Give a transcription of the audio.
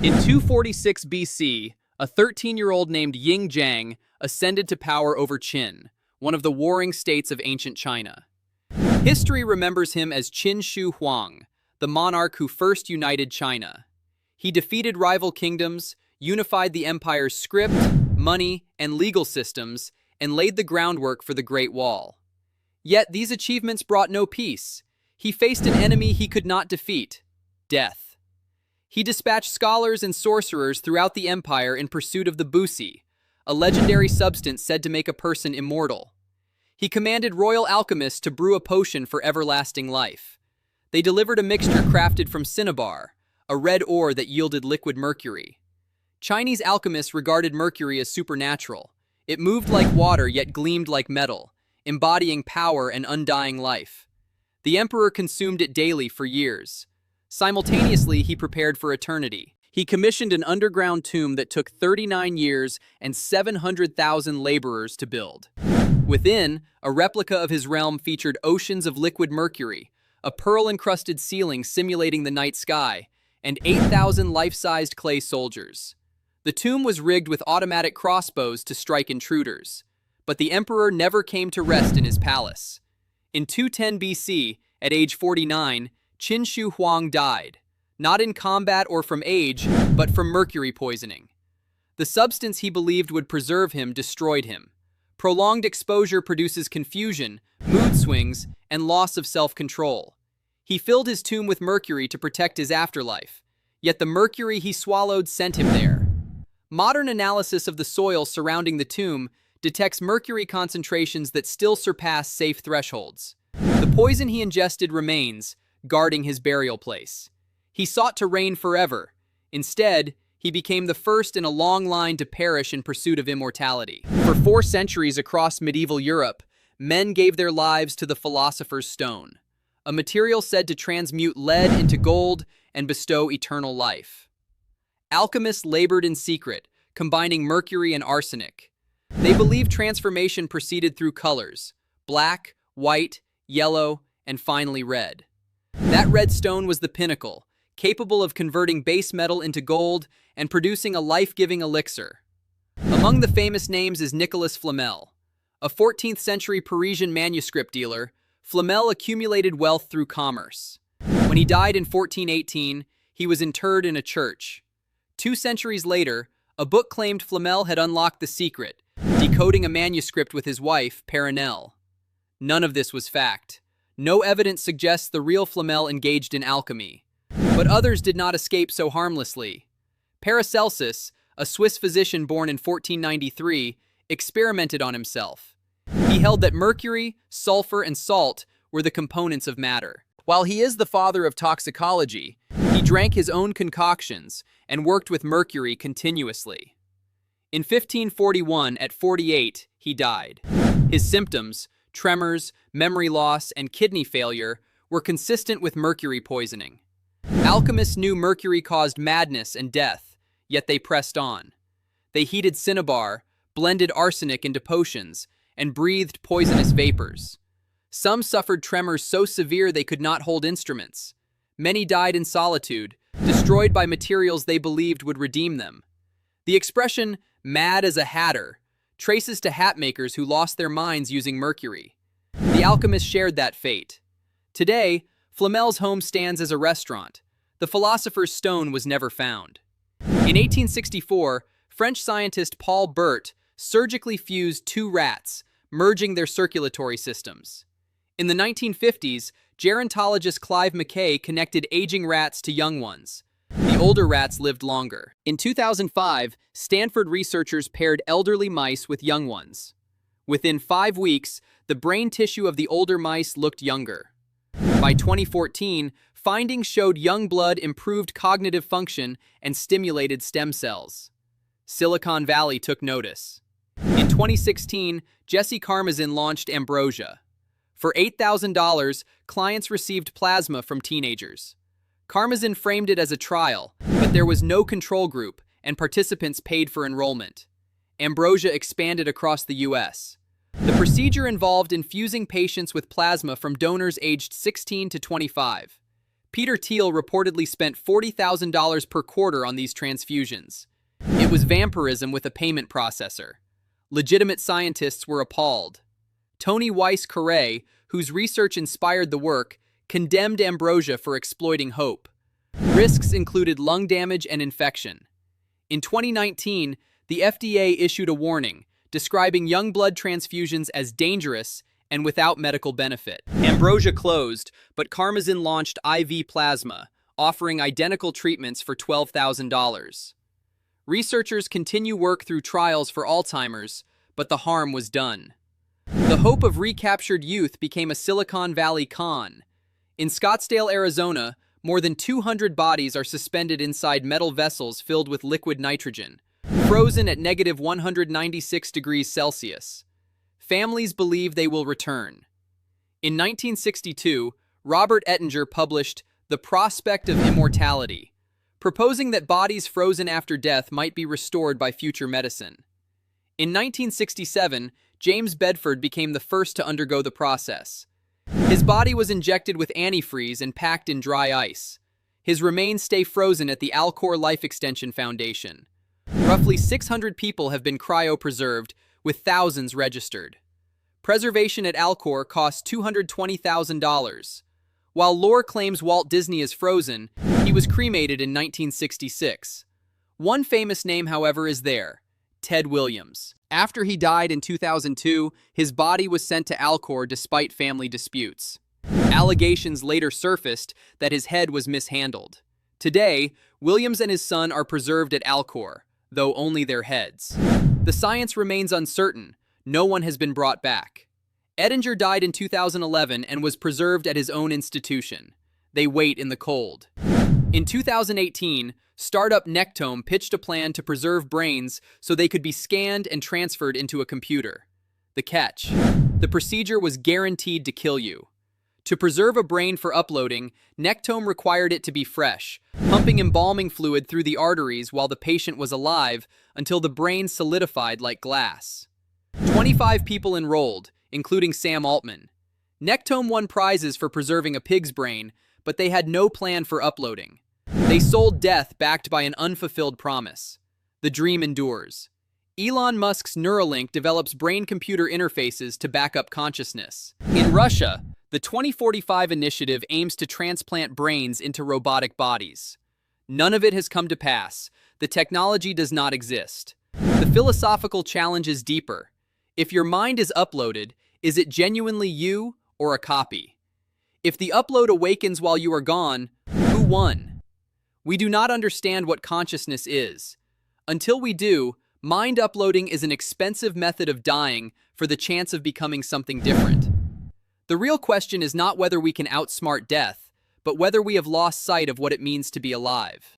In 246 BC, a 13-year-old named Ying Jiang ascended to power over Qin, one of the warring states of ancient China. History remembers him as Qin Shi Huang, the monarch who first united China. He defeated rival kingdoms, unified the empire's script, money, and legal systems, and laid the groundwork for the Great Wall. Yet these achievements brought no peace. He faced an enemy he could not defeat: death. He dispatched scholars and sorcerers throughout the empire in pursuit of the busi, a legendary substance said to make a person immortal. He commanded royal alchemists to brew a potion for everlasting life. They delivered a mixture crafted from cinnabar, a red ore that yielded liquid mercury. Chinese alchemists regarded mercury as supernatural. It moved like water yet gleamed like metal, embodying power and undying life. The emperor consumed it daily for years. Simultaneously, he prepared for eternity. He commissioned an underground tomb that took 39 years and 700,000 laborers to build. Within, a replica of his realm featured oceans of liquid mercury, a pearl-encrusted ceiling simulating the night sky, and 8,000 life-sized clay soldiers. The tomb was rigged with automatic crossbows to strike intruders, but the emperor never came to rest in his palace. In 210 BC, at age 49, Qin Shi Huang died, not in combat or from age, but from mercury poisoning. The substance he believed would preserve him destroyed him. Prolonged exposure produces confusion, mood swings, and loss of self-control. He filled his tomb with mercury to protect his afterlife, yet the mercury he swallowed sent him there. Modern analysis of the soil surrounding the tomb detects mercury concentrations that still surpass safe thresholds. The poison he ingested remains, guarding his burial place. He sought to reign forever. Instead, he became the first in a long line to perish in pursuit of immortality. For 4 centuries across medieval Europe, men gave their lives to the philosopher's stone, a material said to transmute lead into gold and bestow eternal life. Alchemists labored in secret, combining mercury and arsenic. They believed transformation proceeded through colors: black, white, yellow, and finally red. That red stone was the pinnacle, capable of converting base metal into gold and producing a life-giving elixir. Among the famous names is Nicolas Flamel. A 14th century Parisian manuscript dealer, Flamel accumulated wealth through commerce. When he died in 1418, he was interred in a church. 2 centuries later, a book claimed Flamel had unlocked the secret, decoding a manuscript with his wife, Perenelle. None of this was fact. No evidence suggests the real Flamel engaged in alchemy. But others did not escape so harmlessly. Paracelsus, a Swiss physician born in 1493, experimented on himself. He held that mercury, sulfur, and salt were the components of matter. While he is the father of toxicology, he drank his own concoctions and worked with mercury continuously. In 1541, at 48, he died. His symptoms, tremors, memory loss, and kidney failure, were consistent with mercury poisoning. Alchemists knew mercury caused madness and death, yet they pressed on. They heated cinnabar, blended arsenic into potions, and breathed poisonous vapors. Some suffered tremors so severe they could not hold instruments. Many died in solitude, destroyed by materials they believed would redeem them. The expression, "mad as a hatter," traces to hat makers who lost their minds using mercury. The alchemists shared that fate. Today, Flamel's home stands as a restaurant. The philosopher's stone was never found. In 1864, French scientist Paul Bert surgically fused 2 rats, merging their circulatory systems. In the 1950s, gerontologist Clive McKay connected aging rats to young ones. The older rats lived longer. In 2005, Stanford researchers paired elderly mice with young ones. Within 5 weeks, the brain tissue of the older mice looked younger. By 2014, findings showed young blood improved cognitive function and stimulated stem cells. Silicon Valley took notice. In 2016, Jesse Karmazin launched Ambrosia. For $8,000, clients received plasma from teenagers. Karmazin framed it as a trial, but there was no control group, and participants paid for enrollment. Ambrosia expanded across the U.S. The procedure involved infusing patients with plasma from donors aged 16 to 25. Peter Thiel reportedly spent $40,000 per quarter on these transfusions. It was vampirism with a payment processor. Legitimate scientists were appalled. Tony Weiss-Corray, whose research inspired the work, condemned Ambrosia for exploiting hope. Risks included lung damage and infection. In 2019, the FDA issued a warning, describing young blood transfusions as dangerous and without medical benefit. Ambrosia closed, but Karmazin launched IV plasma, offering identical treatments for $12,000. Researchers continue work through trials for Alzheimer's, but the harm was done. The hope of recaptured youth became a Silicon Valley con. In Scottsdale, Arizona, more than 200 bodies are suspended inside metal vessels filled with liquid nitrogen, frozen at -196 degrees Celsius. Families believe they will return. In 1962, Robert Ettinger published The Prospect of Immortality, proposing that bodies frozen after death might be restored by future medicine. In 1967, James Bedford became the first to undergo the process. His body was injected with antifreeze and packed in dry ice. His remains stay frozen at the Alcor Life Extension Foundation. Roughly 600 people have been cryopreserved, with thousands registered. Preservation at Alcor costs $220,000. While lore claims Walt Disney is frozen, he was cremated in 1966. One famous name, however, is there: Ted Williams. After he died in 2002, his body was sent to Alcor despite family disputes. Allegations later surfaced that his head was mishandled. Today, Williams and his son are preserved at Alcor, though only their heads. The science remains uncertain. No one has been brought back. Ettinger died in 2011 and was preserved at his own institution. They wait in the cold. In 2018, startup Nectome pitched a plan to preserve brains so they could be scanned and transferred into a computer. The catch: the procedure was guaranteed to kill you. To preserve a brain for uploading, Nectome required it to be fresh, pumping embalming fluid through the arteries while the patient was alive until the brain solidified like glass. 25 people enrolled, including Sam Altman. Nectome won prizes for preserving a pig's brain, but they had no plan for uploading. They sold death backed by an unfulfilled promise. The dream endures. Elon Musk's Neuralink develops brain-computer interfaces to back up consciousness. In Russia, the 2045 initiative aims to transplant brains into robotic bodies. None of it has come to pass. The technology does not exist. The philosophical challenge is deeper. If your mind is uploaded, is it genuinely you or a copy? If the upload awakens while you are gone, who won? We do not understand what consciousness is. Until we do, mind uploading is an expensive method of dying for the chance of becoming something different. The real question is not whether we can outsmart death, but whether we have lost sight of what it means to be alive.